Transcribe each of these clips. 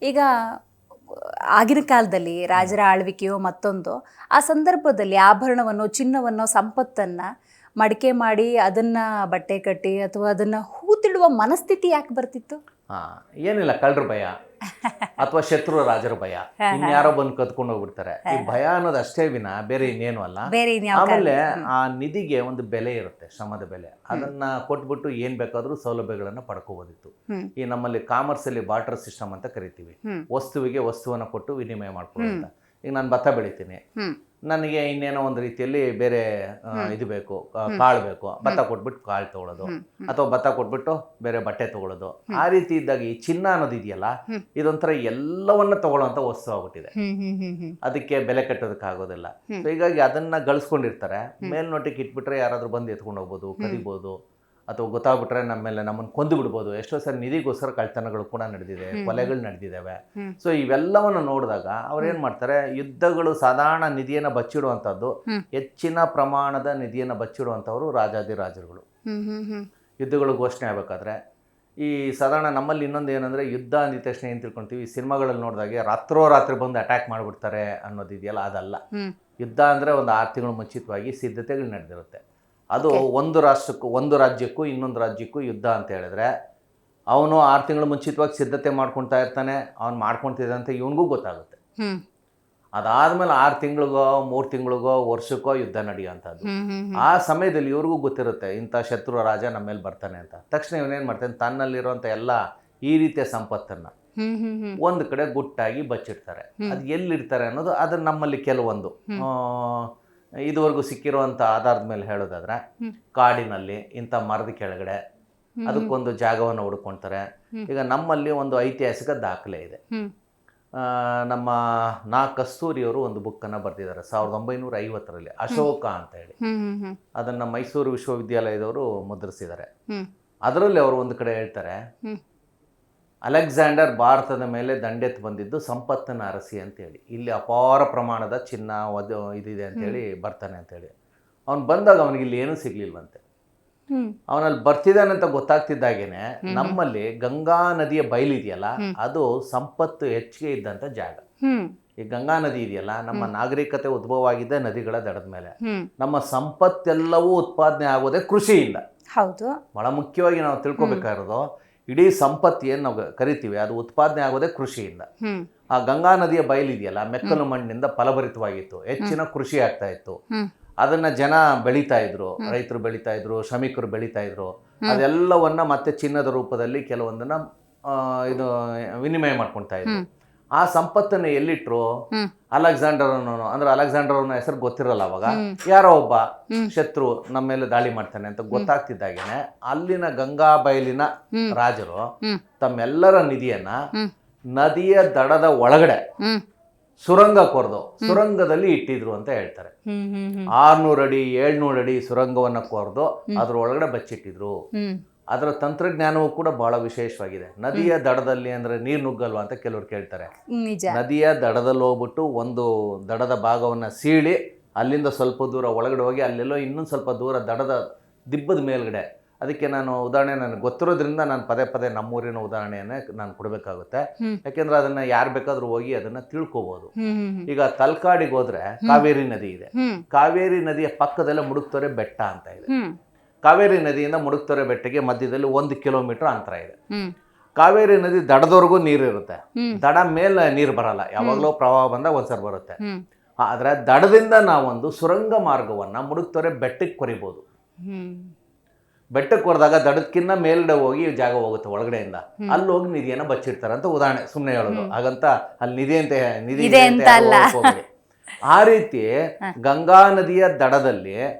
ಈಗ ಆಗಿನ ಕಾಲದಲ್ಲಿ ರಾಜರ ಆಳ್ವಿಕೆಯೋ ಮತ್ತೊಂದು, ಆ ಸಂದರ್ಭದಲ್ಲಿ ಆಭರಣವನ್ನು, ಚಿನ್ನವನ್ನು, ಸಂಪತ್ತನ್ನು ಮಡಿಕೆ ಮಾಡಿ ಅದನ್ನು ಬಟ್ಟೆ ಕಟ್ಟಿ ಅಥವಾ ಅದನ್ನು ಹೂತಿಡುವ ಮನಸ್ಥಿತಿ ಯಾಕೆ ಬರ್ತಿತ್ತು? ಏನಿಲ್ಲ, ಕಳ್ಳರ ಭಯ ಅಥವಾ ಶತ್ರು ರಾಜರ ಭಯ, ಇನ್ಯಾರೋ ಬಂದು ಕದ್ಕೊಂಡು ಹೋಗ್ಬಿಡ್ತಾರೆ. ಈ ಭಯ ಅನ್ನೋದು ಅಷ್ಟೇ ವಿನ ಬೇರೆ ಇನ್ನೇನು ಅಲ್ಲ. ಆಮೇಲೆ ಆ ನಿಧಿಗೆ ಒಂದು ಬೆಲೆ ಇರುತ್ತೆ, ಶ್ರಮದ ಬೆಲೆ. ಅದನ್ನ ಕೊಟ್ಬಿಟ್ಟು ಏನ್ ಬೇಕಾದ್ರೂ ಸೌಲಭ್ಯಗಳನ್ನ ಪಡ್ಕೋಬೋದಿತ್ತು. ಈ ನಮ್ಮಲ್ಲಿ ಕಾಮರ್ಸ್ ಅಲ್ಲಿ ಬಾರ್ಟರ್ ಸಿಸ್ಟಮ್ ಅಂತ ಕರಿತೀವಿ. ವಸ್ತುವಿಗೆ ವಸ್ತುವನ್ನ ಕೊಟ್ಟು ವಿನಿಮಯ ಮಾಡ್ಕೊಳ್ಳೋದು. ಈಗ ನಾನು ಭತ್ತ ಬೆಳಿತೀನಿ, ನನಗೆ ಇನ್ನೇನೋ ಒಂದು ರೀತಿಯಲ್ಲಿ ಬೇರೆ ಇದು ಬೇಕು, ಕಾಳು ಬೇಕು, ಭತ್ತ ಕೊಟ್ಬಿಟ್ಟು ಕಾಳು ತಗೊಳ್ಳೋದು, ಅಥವಾ ಭತ್ತ ಕೊಟ್ಬಿಟ್ಟು ಬೇರೆ ಬಟ್ಟೆ ತಗೊಳ್ಳೋದು. ಆ ರೀತಿ ಇದ್ದಾಗ ಈ ಚಿನ್ನ ಅನ್ನೋದು ಇದೆಯಲ್ಲ, ಇದೊಂಥರ ಎಲ್ಲವನ್ನ ತಗೊಳ್ಳೋಂಥ ವಸ್ತು ಆಗ್ಬಿಟ್ಟಿದೆ. ಅದಕ್ಕೆ ಬೆಲೆ ಕಟ್ಟೋದಕ್ಕಾಗೋದಿಲ್ಲ. ಸೊ ಹೀಗಾಗಿ ಅದನ್ನ ಗಳಿಸ್ಕೊಂಡಿರ್ತಾರೆ. ಮೇಲ್ನೋಟಕ್ಕೆ ಇಟ್ಬಿಟ್ರೆ ಯಾರಾದ್ರೂ ಬಂದು ಎತ್ಕೊಂಡು ಹೋಗ್ಬೋದು, ಕದಿಬೋದು, ಅಥವಾ ಗೊತ್ತಾಗ್ಬಿಟ್ರೆ ನಮ್ಮನ್ನು ಕೊಂದು ಬಿಡ್ಬೋದು. ಎಷ್ಟೋ ಸರಿ ನಿಧಿಗೋಸ್ಕರ ಕಳ್ತನಗಳು ಕೂಡ ನಡೆದಿದೆ, ಕೊಲೆಗಳು ನಡೆದಿದ್ದಾವೆ. ಸೊ ಇವೆಲ್ಲವನ್ನು ನೋಡಿದಾಗ ಅವ್ರೇನ್ ಮಾಡ್ತಾರೆ, ಯುದ್ಧಗಳು ಸಾಧಾರಣ ನಿಧಿಯನ್ನು ಬಚ್ಚಿಡುವಂಥದ್ದು, ಹೆಚ್ಚಿನ ಪ್ರಮಾಣದ ನಿಧಿಯನ್ನು ಬಚ್ಚಿಡುವಂಥವ್ರು ರಾಜಾದಿರಾಜರುಗಳು. ಯುದ್ಧಗಳು ಘೋಷಣೆ ಆಗ್ಬೇಕಾದ್ರೆ ಈ ಸಾಧಾರಣ ನಮ್ಮಲ್ಲಿ ಇನ್ನೊಂದು ಏನಂದರೆ, ಯುದ್ಧ ಅಂದಿದ ತಕ್ಷಣ ಏನು ತಿಳ್ಕೊಳ್ತೀವಿ, ಸಿನಿಮಾಗಳಲ್ಲಿ ನೋಡಿದಾಗೆ ರಾತ್ರೋರಾತ್ರಿ ಬಂದು ಅಟ್ಯಾಕ್ ಮಾಡಿಬಿಡ್ತಾರೆ ಅನ್ನೋದು ಇದೆಯಲ್ಲ, ಅದಲ್ಲ. ಯುದ್ಧ ಅಂದರೆ ಒಂದು 6 ತಿಂಗಳು ಮುಂಚಿತವಾಗಿ ಸಿದ್ಧತೆಗಳು ನಡೆದಿರುತ್ತೆ. ಅದು ಒಂದು ರಾಜ್ಯಕ್ಕೂ ಇನ್ನೊಂದು ರಾಜ್ಯಕ್ಕೂ ಯುದ್ಧ ಅಂತ ಹೇಳಿದ್ರೆ, ಅವನು 6 ತಿಂಗಳು ಮುಂಚಿತವಾಗಿ ಸಿದ್ಧತೆ ಮಾಡ್ಕೊಳ್ತಾ ಇರ್ತಾನೆ. ಅವ್ನು ಮಾಡ್ಕೊಳ್ತಿದ್ದಂತೆ ಇವನಿಗೂ ಗೊತ್ತಾಗುತ್ತೆ. ಅದಾದ್ಮೇಲೆ 6 ತಿಂಗಳಿಗೋ 3 ತಿಂಗಳಿಗೋ ವರ್ಷಕ್ಕೋ ಯುದ್ಧ ನಡೆಯುವಂಥದ್ದು. ಆ ಸಮಯದಲ್ಲಿ ಇವ್ರಿಗೂ ಗೊತ್ತಿರುತ್ತೆ ಇಂಥ ಶತ್ರು ರಾಜ ನಮ್ಮ ಮೇಲೆ ಬರ್ತಾನೆ ಅಂತ. ತಕ್ಷಣ ಇವನೇನು ಮಾಡ್ತಾನೆ, ತನ್ನಲ್ಲಿರುವಂಥ ಎಲ್ಲ ಈ ರೀತಿಯ ಸಂಪತ್ತನ್ನು ಒಂದು ಕಡೆ ಗುಟ್ಟಾಗಿ ಬಚ್ಚಿಡ್ತಾರೆ. ಅದು ಎಲ್ಲಿರ್ತಾರೆ ಅನ್ನೋದು ಅದನ್ನ ನಮ್ಮಲ್ಲಿ ಕೆಲವೊಂದು ಇದುವರೆಗೂ ಸಿಕ್ಕಿರುವಂಥ ಆಧಾರದ ಮೇಲೆ ಹೇಳೋದಾದ್ರೆ, ಕಾಡಿನಲ್ಲಿ ಇಂಥ ಮರದ ಕೆಳಗಡೆ ಅದಕ್ಕೊಂದು ಜಾಗವನ್ನು ಹುಡ್ಕೊಳ್ತಾರೆ. ಈಗ ನಮ್ಮಲ್ಲಿ ಒಂದು ಐತಿಹಾಸಿಕ ದಾಖಲೆ ಇದೆ. ನಮ್ಮ ಕಸ್ತೂರಿಯವರು ಒಂದು ಬುಕ್ಕನ್ನು ಬರೆದಿದ್ದಾರೆ 1950ರಲ್ಲಿ, ಅಶೋಕ ಅಂತ ಹೇಳಿ. ಅದನ್ನು ಮೈಸೂರು ವಿಶ್ವವಿದ್ಯಾಲಯದವರು ಮುದ್ರಿಸಿದ್ದಾರೆ. ಅದರಲ್ಲಿ ಅವರು ಒಂದು ಕಡೆ ಹೇಳ್ತಾರೆ, ಅಲೆಕ್ಸಾಂಡರ್ ಭಾರತದ ಮೇಲೆ ದಂಡೆತ್ತು ಬಂದಿದ್ದು ಸಂಪತ್ತನ್ನು ಅರಸಿ ಅಂತೇಳಿ. ಇಲ್ಲಿ ಅಪಾರ ಪ್ರಮಾಣದ ಚಿನ್ನ ಇದಿದೆ ಅಂತೇಳಿ ಬರ್ತಾನೆ ಅಂತೇಳಿ. ಅವ್ನು ಬಂದಾಗ ಅವನಿಗೆ ಇಲ್ಲಿ ಏನೂ ಸಿಗ್ಲಿಲ್ವಂತೆ. ಅವನಲ್ಲಿ ಬರ್ತಿದ್ದಾನೆ ಅಂತ ಗೊತ್ತಾಗ್ತಿದ್ದಾಗೇನೆ ನಮ್ಮಲ್ಲಿ ಗಂಗಾ ನದಿಯ ಬಯಲಿದೆಯಲ್ಲ, ಅದು ಸಂಪತ್ತು ಹೆಚ್ಚಿಗೆ ಇದ್ದಂಥ ಜಾಗ. ಈ ಗಂಗಾ ನದಿ ಇದೆಯಲ್ಲ, ನಮ್ಮ ನಾಗರಿಕತೆ ಉದ್ಭವ ಆಗಿದ್ದ ನದಿಗಳ ದಡದ ಮೇಲೆ. ನಮ್ಮ ಸಂಪತ್ತೆಲ್ಲವೂ ಉತ್ಪಾದನೆ ಆಗೋದೇ ಕೃಷಿಯಿಂದ. ಹೌದು, ಬಹಳ ಮುಖ್ಯವಾಗಿ ನಾವು ತಿಳ್ಕೊಬೇಕಾಗಿರೋದು, ಇಡೀ ಸಂಪತ್ತು ಏನು ನಾವು ಕರಿತೀವಿ ಅದು ಉತ್ಪಾದನೆ ಆಗೋದೇ ಕೃಷಿಯಿಂದ. ಆ ಗಂಗಾ ನದಿಯ ಬಯಲಿದೆಯಲ್ಲ, ಮೆಕ್ಕಲು ಮಣ್ಣಿನಿಂದ ಫಲಭರಿತವಾಗಿತ್ತು, ಹೆಚ್ಚಿನ ಕೃಷಿ ಆಗ್ತಾ ಇತ್ತು. ಅದನ್ನ ಜನ ಬೆಳೀತಾ ಇದ್ರು, ರೈತರು ಬೆಳೀತಾ ಇದ್ರು, ಶ್ರಮಿಕರು ಬೆಳೀತಾ ಇದ್ರು. ಅದೆಲ್ಲವನ್ನ ಮತ್ತೆ ಚಿನ್ನದ ರೂಪದಲ್ಲಿ ಕೆಲವೊಂದನ್ನ ಇದು ವಿನಿಮಯ ಮಾಡ್ಕೊಳ್ತಾ ಇದ್ರು. ಆ ಸಂಪತ್ತನ್ನು ಎಲ್ಲಿಟ್ರು, ಅಲೆಕ್ಸಾಂಡರ್ ಅಂದ್ರೆ ಅಲೆಕ್ಸಾಂಡರ್ ಅವನ ಹೆಸರು ಗೊತ್ತಿರಲ್ಲ ಅವಾಗ. ಯಾರೋ ಒಬ್ಬ ಶತ್ರು ನಮ್ಮ ಮೇಲೆ ದಾಳಿ ಮಾಡ್ತಾನೆ ಅಂತ ಗೊತ್ತಾಗ್ತಿದ್ದಾಗೇನೆ ಅಲ್ಲಿನ ಗಂಗಾ ಬಯಲಿನ ರಾಜರು ತಮ್ಮೆಲ್ಲರ ನಿಧಿಯನ್ನ ನದಿಯ ದಡದ ಒಳಗಡೆ ಸುರಂಗ ಕೊರೆದು ಸುರಂಗದಲ್ಲಿ ಇಟ್ಟಿದ್ರು ಅಂತ ಹೇಳ್ತಾರೆ. 600 ಅಡಿ 700 ಅಡಿ ಸುರಂಗವನ್ನ ಕೊರೆದು ಅದ್ರ ಒಳಗಡೆ ಬಚ್ಚಿಟ್ಟಿದ್ರು. ಅದರ ತಂತ್ರಜ್ಞಾನವೂ ಕೂಡ ಬಹಳ ವಿಶೇಷವಾಗಿದೆ. ನದಿಯ ದಡದಲ್ಲಿ ಅಂದ್ರೆ ನೀರು ನುಗ್ಗಲ್ವಾ ಅಂತ ಕೆಲವರು ಕೇಳ್ತಾರೆ. ನದಿಯ ದಡದಲ್ಲಿ ಹೋಗ್ಬಿಟ್ಟು ಒಂದು ದಡದ ಭಾಗವನ್ನ ಸೀಳಿ ಅಲ್ಲಿಂದ ಸ್ವಲ್ಪ ದೂರ ಒಳಗಡೆ ಹೋಗಿ ಅಲ್ಲೆಲ್ಲೋ ಇನ್ನೊಂದು ಸ್ವಲ್ಪ ದೂರ ದಡದ ದಿಬ್ಬದ ಮೇಲ್ಗಡೆ. ಅದಕ್ಕೆ ನಾನು ಉದಾಹರಣೆ ನನಗೆ ಗೊತ್ತಿರೋದ್ರಿಂದ ನಾನು ಪದೇ ಪದೇ ನಮ್ಮೂರಿನ ಉದಾಹರಣೆಯನ್ನೇ ನಾನು ಕೊಡಬೇಕಾಗುತ್ತೆ. ಯಾಕೆಂದ್ರೆ ಅದನ್ನ ಯಾರು ಬೇಕಾದ್ರೂ ಹೋಗಿ ಅದನ್ನ ತಿಳ್ಕೊಬಹುದು. ಈಗ ತಲಕಾಡಿಗೆ ಹೋದ್ರೆ ಕಾವೇರಿ ನದಿ ಇದೆ. ಕಾವೇರಿ ನದಿಯ ಪಕ್ಕದಲ್ಲೇ ಮುಡುಕ್ತೊರೆ ಬೆಟ್ಟ ಅಂತ ಇದೆ. ಕಾವೇರಿ ನದಿಯಿಂದ ಮುಡುಕ್ತೊರೆ ಬೆಟ್ಟಕ್ಕೆ ಮಧ್ಯದಲ್ಲಿ 1 ಕಿಲೋಮೀಟರ್ ಅಂತರ ಇದೆ. ಕಾವೇರಿ ನದಿ ದಡದವರೆಗೂ ನೀರಿರುತ್ತೆ, ದಡ ಮೇಲೆ ನೀರು ಬರಲ್ಲ. ಯಾವಾಗಲೂ ಪ್ರವಾಹ ಬಂದಾಗ ಒಂದ್ಸರಿ ಬರುತ್ತೆ. ಆದ್ರೆ ದಡದಿಂದ ನಾವೊಂದು ಸುರಂಗ ಮಾರ್ಗವನ್ನ ಮುಡುಕ್ತೊರೆ ಬೆಟ್ಟಕ್ಕೆ ಕೊರಿಬಹುದು. ಬೆಟ್ಟಕ್ಕೆ ಕೊರೆದಾಗ ದಡಕ್ಕಿನ್ನ ಮೇಲ್ಗಡೆ ಹೋಗಿ ಜಾಗ ಹೋಗುತ್ತೆ ಒಳಗಡೆಯಿಂದ. ಅಲ್ಲಿ ಹೋಗಿ ನಿಧಿಯನ್ನ ಬಚ್ಚಿಡ್ತಾರೆ ಅಂತ ಉದಾಹರಣೆ ಸುಮ್ಮನೆ ಹೇಳೋದು. ಹಾಗಂತ ಅಲ್ಲಿ ನಿಧಿ ಅಂತ ಆ ರೀತಿ ಗಂಗಾ ನದಿಯ ದಡದಲ್ಲಿ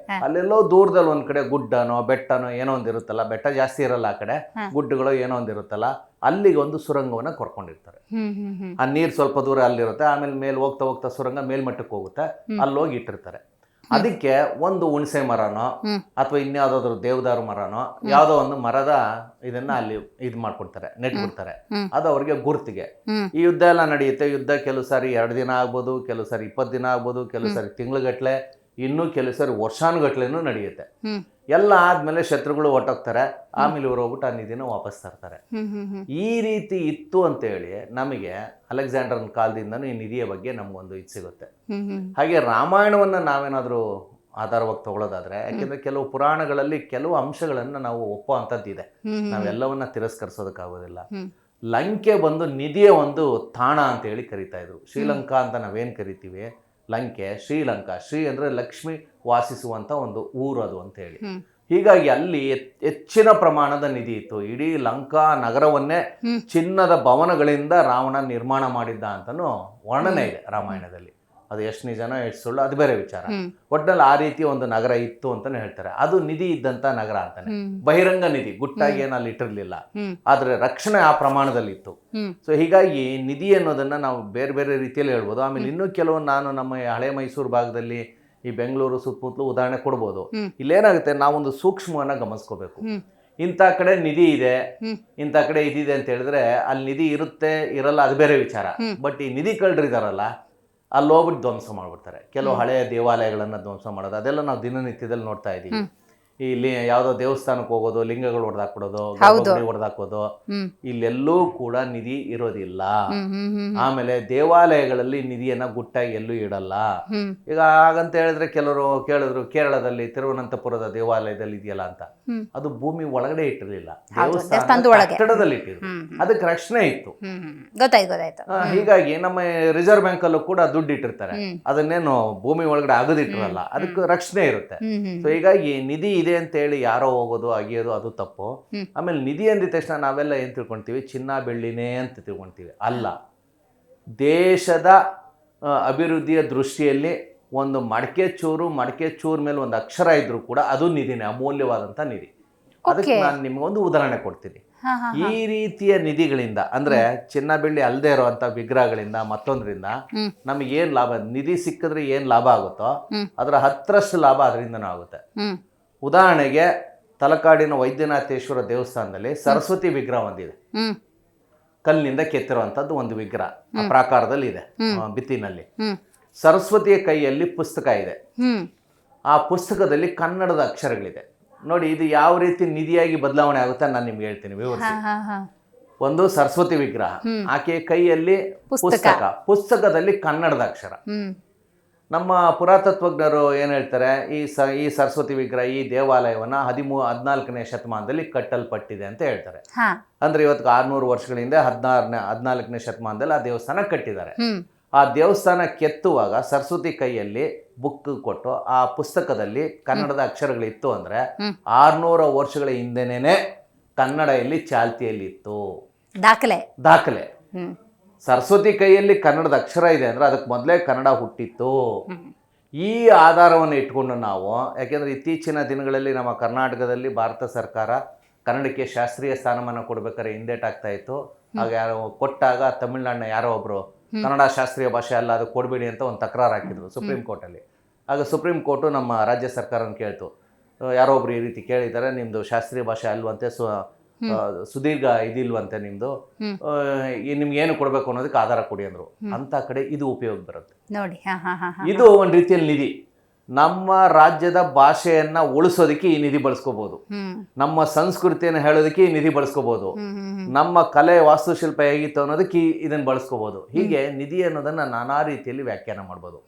ಅಲ್ಲೆಲ್ಲೋ ದೂರದಲ್ಲಿ ಒಂದ್ ಕಡೆ ಗುಡ್ಡನೋ ಬೆಟ್ಟನೋ ಏನೋ ಒಂದಿರುತ್ತಲ್ಲ, ಬೆಟ್ಟ ಜಾಸ್ತಿ ಇರಲ್ಲ ಆ ಕಡೆ, ಗುಡ್ಡಗಳು ಏನೋ ಒಂದಿರುತ್ತಲ್ಲ, ಅಲ್ಲಿಗೆ ಒಂದು ಸುರಂಗವನ್ನ ಕೊರ್ಕೊಂಡಿರ್ತಾರೆ. ಆ ನೀರ್ ಸ್ವಲ್ಪ ದೂರ ಅಲ್ಲಿರುತ್ತೆ, ಆಮೇಲೆ ಮೇಲೆ ಹೋಗ್ತಾ ಹೋಗ್ತಾ ಸುರಂಗ ಮೇಲ್ಮಟ್ಟಕ್ಕೆ ಹೋಗುತ್ತೆ, ಅಲ್ಲಿ ಹೋಗಿ ಇಟ್ಟಿರ್ತಾರೆ. ಅದಕ್ಕೆ ಒಂದು ಹುಣಸೆ ಮರನೋ ಅಥವಾ ಇನ್ಯಾವುದಾದ್ರು ದೇವದಾರು ಮರನೋ ಯಾವ್ದೋ ಒಂದು ಮರದ ಇದನ್ನ ಅಲ್ಲಿ ಮಾಡ್ಕೊಡ್ತಾರೆ, ನೆಟ್ಬಿಡ್ತಾರೆ. ಅದು ಅವ್ರಿಗೆ ಗುರ್ತಿಗೆ. ಈ ಯುದ್ಧ ಎಲ್ಲ ನಡೆಯುತ್ತೆ. ಯುದ್ಧ ಕೆಲವು ಸಾರಿ 2 ದಿನ ಆಗ್ಬೋದು, ಕೆಲವು ಸಾರಿ 20 ದಿನ ಆಗ್ಬೋದು, ಕೆಲವು ಸಾರಿ ತಿಂಗಳುಗಟ್ಲೆ, ಇನ್ನೂ ಕೆಲವು ಸರಿ ವರ್ಷಾನುಗಟ್ಲೆನೂ ನಡೆಯುತ್ತೆ. ಹ್ಮ್ ಎಲ್ಲ ಆದ್ಮೇಲೆ ಶತ್ರುಗಳು ಹೊಟ್ಟೋಗ್ತಾರೆ, ಆಮೇಲೆ ಇವರು ಹೋಗ್ಬಿಟ್ಟು ಆ ನಿಧಿನ ವಾಪಸ್ ತರ್ತಾರೆ. ಈ ರೀತಿ ಇತ್ತು ಅಂತೇಳಿ ನಮಗೆ ಅಲೆಕ್ಸಾಂಡರ್ನ ಕಾಲದಿಂದನೂ ಈ ನಿಧಿಯ ಬಗ್ಗೆ ನಮಗೊಂದು ಇದು ಸಿಗುತ್ತೆ. ಹಾಗೆ ರಾಮಾಯಣವನ್ನು ನಾವೇನಾದರೂ ಆಧಾರವಾಗಿ ತಗೊಳ್ಳೋದಾದ್ರೆ, ಯಾಕೆಂದ್ರೆ ಕೆಲವು ಪುರಾಣಗಳಲ್ಲಿ ಕೆಲವು ಅಂಶಗಳನ್ನು ನಾವು ಒಪ್ಪೋ ಅಂಥದ್ದಿದೆ, ನಾವೆಲ್ಲವನ್ನ ತಿರಸ್ಕರಿಸೋದಕ್ಕಾಗೋದಿಲ್ಲ. ಲಂಕೆ ಬಂದು ನಿಧಿಯ ಒಂದು ತಾಣ ಅಂತ ಹೇಳಿ ಕರಿತಾ ಇದ್ರು. ಶ್ರೀಲಂಕಾ ಅಂತ ನಾವೇನು ಕರಿತೀವಿ, ಲಂಕೆ ಶ್ರೀಲಂಕಾ, ಶ್ರೀ ಅಂದರೆ ಲಕ್ಷ್ಮಿ ವಾಸಿಸುವಂಥ ಒಂದು ಊರು ಅದು ಅಂತ ಹೇಳಿ. ಹೀಗಾಗಿ ಅಲ್ಲಿ ಹೆಚ್ಚಿನ ಪ್ರಮಾಣದ ನಿಧಿ ಇತ್ತು. ಇಡೀ ಲಂಕಾ ನಗರವನ್ನೇ ಚಿನ್ನದ ಭವನಗಳಿಂದ ರಾವಣ ನಿರ್ಮಾಣ ಮಾಡಿದ್ದ ಅಂತನೂ ವರ್ಣನೆ ಇದೆ ರಾಮಾಯಣದಲ್ಲಿ. ಅದು ಎಷ್ಟು ನಿಜನೋ ಎಷ್ಟು ಸುಳ್ಳು ಅದು ಬೇರೆ ವಿಚಾರ. ಒಟ್ಟಿನಲ್ಲಿ ಆ ರೀತಿ ಒಂದು ನಗರ ಇತ್ತು ಅಂತಾನೆ ಹೇಳ್ತಾರೆ. ಅದು ನಿಧಿ ಇದ್ದಂತ ನಗರ ಅಂತಾನೆ. ಬಹಿರಂಗ ನಿಧಿ, ಗುಟ್ಟಾಗಿ ಏನು ಅಲ್ಲಿ ಇಟ್ಟಿರ್ಲಿಲ್ಲ, ಆದ್ರೆ ರಕ್ಷಣೆ ಆ ಪ್ರಮಾಣದಲ್ಲಿ ಇತ್ತು. ಸೊ ಹೀಗಾಗಿ ನಿಧಿ ಅನ್ನೋದನ್ನ ನಾವು ಬೇರೆ ಬೇರೆ ರೀತಿಯಲ್ಲಿ ಹೇಳ್ಬೋದು. ಆಮೇಲೆ ಇನ್ನೂ ಕೆಲವು ನಾನು ನಮ್ಮ ಹಳೆ ಮೈಸೂರು ಭಾಗದಲ್ಲಿ ಈ ಬೆಂಗಳೂರು ಸುತ್ತಮುತ್ತಲು ಉದಾಹರಣೆ ಕೊಡ್ಬೋದು. ಇಲ್ಲೇನಾಗುತ್ತೆ, ನಾವೊಂದು ಸೂಕ್ಷ್ಮವನ್ನ ಗಮನಿಸ್ಕೋಬೇಕು. ಇಂಥ ಕಡೆ ನಿಧಿ ಇದೆ, ಇಂಥ ಕಡೆ ಇದಿದೆ ಅಂತ ಹೇಳಿದ್ರೆ ಅಲ್ಲಿ ನಿಧಿ ಇರುತ್ತೆ ಇರಲ್ಲ ಅದು ಬೇರೆ ವಿಚಾರ. ಬಟ್ ಈ ನಿಧಿ ಕಳ್ಳರಿದಾರಲ್ಲ, ಅಲ್ಲಿ ಹೋಗ್ಬಿಟ್ಟು ಧ್ವಂಸ ಮಾಡ್ಬಿಡ್ತಾರೆ. ಕೆಲವು ಹಳೆಯ ದೇವಾಲಯಗಳನ್ನ ಧ್ವಂಸ ಮಾಡೋದು ಅದೆಲ್ಲ ನಾವು ದಿನನಿತ್ಯದಲ್ಲಿ ನೋಡ್ತಾ ಇದ್ದೀವಿ. ಇಲ್ಲಿ ಯಾವುದೋ ದೇವಸ್ಥಾನಕ್ಕೆ ಹೋಗೋದು, ಲಿಂಗಗಳು ಹೊಡೆದಾಕ್ಬಿಡೋದು, ಹೊಡೆದಾಕೋದು, ಇಲ್ಲೆಲ್ಲೂ ಕೂಡ ನಿಧಿ ಇರೋದಿಲ್ಲ. ಆಮೇಲೆ ದೇವಾಲಯಗಳಲ್ಲಿ ನಿಧಿಯನ್ನ ಗುಟ್ಟಾಗಿ ಎಲ್ಲೂ ಇಡಲ್ಲ. ಈಗ ಹಾಗಂತ ಹೇಳಿದ್ರೆ ಕೆಲವರು ಕೇಳಿದ್ರು, ಕೇರಳದಲ್ಲಿ ತಿರುವನಂತಪುರದ ದೇವಾಲಯದಲ್ಲಿ ಇದೆಯಲ್ಲ ಅಂತ, ಅದು ಭೂಮಿ ಒಳಗಡೆ ಇಟ್ಟಿರಲಿಲ್ಲ, ದೇವಸ್ಥಾನ ಕಟ್ಟಡದಲ್ಲಿ ಇಟ್ಟಿದ್ರು. ಅದಕ್ಕೆ ರಕ್ಷಣೆ ಇತ್ತು. ಗೊತ್ತಾಯ್ತು. ಹೀಗಾಗಿ ನಮ್ಮ ರಿಸರ್ವ್ ಬ್ಯಾಂಕ್ ಅಲ್ಲೂ ಕೂಡ ದುಡ್ಡು ಇಟ್ಟಿರ್ತಾರೆ, ಅದನ್ನೇನು ಭೂಮಿ ಒಳಗಡೆ ಅಗದಿಟ್ಟಿರಲ್ಲ, ಅದಕ್ಕೆ ರಕ್ಷಣೆ ಇರುತ್ತೆ. ಸೊ ಹೀಗಾಗಿ ನಿಧಿ ಇದೆ ಅಂತ ಹೇಳಿ ಯಾರೋ ಹೋಗೋದು ಅಗಿಯೋದು ಅದು ತಪ್ಪು. ಆಮೇಲೆ ನಿಧಿ ಅಂದಿದ ತಕ್ಷಣ ನಾವೆಲ್ಲ ಏನ್ ತಿಳ್ಕೊಂತೀವಿ, ಚಿನ್ನ ಬೆಳ್ಳಿನೇ ಅಂತ ತಿಳ್ಕೊಂತೀವಿ. ಅಲ್ಲ, ದೇಶದ ಅಭಿವೃದ್ಧಿಯ ದೃಷ್ಟಿಯಲ್ಲಿ ಒಂದು ಮಡಕೆ ಚೂರು ಮೇಲೆ ಒಂದು ಅಕ್ಷರ ಇದ್ರೂ ಕೂಡ ಅದು ನಿಧಿನೇ, ಅಮೂಲ್ಯವಾದಂತ ನಿಧಿ. ಅದಕ್ಕೆ ನಾನು ನಿಮ್ಗೊಂದು ಉದಾಹರಣೆ ಕೊಡ್ತೀನಿ. ಈ ರೀತಿಯ ನಿಧಿಗಳಿಂದ, ಅಂದ್ರೆ ಚಿನ್ನ ಬೆಳ್ಳಿ ಅಲ್ಲದೆ ಇರುವಂತ ವಿಗ್ರಹಗಳಿಂದ ಮತ್ತೊಂದ್ರಿಂದ ನಮಗೆ ಏನ್ ಲಾಭ, ನಿಧಿ ಸಿಕ್ಕಿದ್ರೆ ಏನ್ ಲಾಭ ಆಗುತ್ತೋ ಅದರ 10ರಷ್ಟು ಲಾಭ ಅದರಿಂದನೂ ಆಗುತ್ತೆ. ಉದಾಹರಣೆಗೆ ತಲಕಾಡಿನ ವೈದ್ಯನಾಥೇಶ್ವರ ದೇವಸ್ಥಾನದಲ್ಲಿ ಸರಸ್ವತಿ ವಿಗ್ರಹ ಒಂದಿದೆ, ಕಲ್ಲಿನಿಂದ ಕೆತ್ತಿರುವಂತದ್ದು ಒಂದು ವಿಗ್ರಹ ಪ್ರಾಕಾರದಲ್ಲಿ ಇದೆ ಭಿತ್ತಿನಲ್ಲಿ. ಸರಸ್ವತಿಯ ಕೈಯಲ್ಲಿ ಪುಸ್ತಕ ಇದೆ, ಆ ಪುಸ್ತಕದಲ್ಲಿ ಕನ್ನಡದ ಅಕ್ಷರಗಳಿದೆ. ನೋಡಿ, ಇದು ಯಾವ ರೀತಿ ನಿಧಿಯಾಗಿ ಬದಲಾವಣೆ ಆಗುತ್ತೆ ನಾನು ನಿಮ್ಗೆ ಹೇಳ್ತೀನಿ, ವಿವರಿಸಿ. ಒಂದು ಸರಸ್ವತಿ ವಿಗ್ರಹ, ಆಕೆಯ ಕೈಯಲ್ಲಿ ಪುಸ್ತಕದಲ್ಲಿ ಕನ್ನಡದ ಅಕ್ಷರ. ನಮ್ಮ ಪುರಾತತ್ವಜ್ಞರು ಏನ್ ಹೇಳ್ತಾರೆ, ಈ ಸರಸ್ವತಿ ವಿಗ್ರಹ, ಈ ದೇವಾಲಯವನ್ನ 14ನೇ ಶತಮಾನದಲ್ಲಿ ಕಟ್ಟಲ್ಪಟ್ಟಿದೆ ಅಂತ ಹೇಳ್ತಾರೆ. ಅಂದ್ರೆ ಇವತ್ತು 600 ವರ್ಷಗಳ ಹಿಂದೆ 14ನೇ ಶತಮಾನದಲ್ಲಿ ಆ ದೇವಸ್ಥಾನ ಕಟ್ಟಿದ್ದಾರೆ. ಆ ದೇವಸ್ಥಾನ ಕೆತ್ತುವಾಗ ಸರಸ್ವತಿ ಕೈಯಲ್ಲಿ ಬುಕ್ ಕೊಟ್ಟು ಆ ಪುಸ್ತಕದಲ್ಲಿ ಕನ್ನಡದ ಅಕ್ಷರಗಳಿತ್ತು ಅಂದ್ರೆ 600 ವರ್ಷಗಳ ಹಿಂದೆನೇನೆ ಕನ್ನಡ ಇಲ್ಲಿ ಚಾಲ್ತಿಯಲ್ಲಿ ಇತ್ತು. ದಾಖಲೆ. ಸರಸ್ವತಿ ಕೈಯಲ್ಲಿ ಕನ್ನಡದ ಅಕ್ಷರ ಇದೆ ಅಂದ್ರೆ ಅದಕ್ಕೆ ಮೊದಲೇ ಕನ್ನಡ ಹುಟ್ಟಿತ್ತು. ಈ ಆಧಾರವನ್ನು ಇಟ್ಕೊಂಡು ನಾವು, ಯಾಕೆಂದ್ರೆ ಇತ್ತೀಚಿನ ದಿನಗಳಲ್ಲಿ ನಮ್ಮ ಕರ್ನಾಟಕದಲ್ಲಿ ಭಾರತ ಸರ್ಕಾರ ಕನ್ನಡಕ್ಕೆ ಶಾಸ್ತ್ರೀಯ ಸ್ಥಾನಮಾನ ಕೊಡ್ಬೇಕಾದ್ರೆ ಹಿಂದೇಟಾಗ್ತಾ ಇತ್ತು. ಆಗ ಯಾರೋ ಕೊಟ್ಟಾಗ ತಮಿಳ್ನಾಡಿನ ಯಾರೋ ಒಬ್ರು ಕನ್ನಡ ಶಾಸ್ತ್ರೀಯ ಭಾಷೆ ಅಲ್ಲ, ಅದು ಕೊಡಬೇಡಿ ಅಂತ ಒಂದು ತಕರಾರು ಹಾಕಿದ್ರು ಸುಪ್ರೀಂ ಕೋರ್ಟಲ್ಲಿ. ಆಗ ಸುಪ್ರೀಂ ಕೋರ್ಟು ನಮ್ಮ ರಾಜ್ಯ ಸರ್ಕಾರನ ಕೇಳ್ತು, ಯಾರೋ ಒಬ್ರು ಈ ರೀತಿ ಕೇಳಿದ್ದಾರೆ, ನಿಮ್ದು ಶಾಸ್ತ್ರೀಯ ಭಾಷೆ ಅಲ್ವಂತೆ, ಸುದೀರ್ಘ ಇದಿಲ್ವಂತೆ ನಿಮ್ದು, ನಿಮ್ಗೆ ಏನು ಕೊಡ್ಬೇಕು ಅನ್ನೋದಕ್ಕೆ ಆಧಾರ ಕೊಡಿ ಅಂದ್ರು. ಅಂತ ಕಡೆ ಇದು ಉಪಯೋಗ ಬರುತ್ತೆ ನೋಡಿ. ಇದು ಒಂದು ರೀತಿಯಲ್ಲಿ ನಿಧಿ. ನಮ್ಮ ರಾಜ್ಯದ ಭಾಷೆಯನ್ನ ಉಳಿಸೋದಕ್ಕೆ ಈ ನಿಧಿ ಬಳಸ್ಕೋಬಹುದು, ನಮ್ಮ ಸಂಸ್ಕೃತಿಯನ್ನು ಹೇಳೋದಕ್ಕೆ ಈ ನಿಧಿ ಬಳಸ್ಕೋಬಹುದು, ನಮ್ಮ ಕಲೆ ವಾಸ್ತುಶಿಲ್ಪ ಹೇಗಿತ್ತು ಅನ್ನೋದಕ್ಕೆ ಇದನ್ನ ಬಳಸ್ಕೋಬಹುದು. ಹೀಗೆ ನಿಧಿ ಅನ್ನೋದನ್ನ ನಾನಾ ರೀತಿಯಲ್ಲಿ ವ್ಯಾಖ್ಯಾನ ಮಾಡ್ಬೋದು.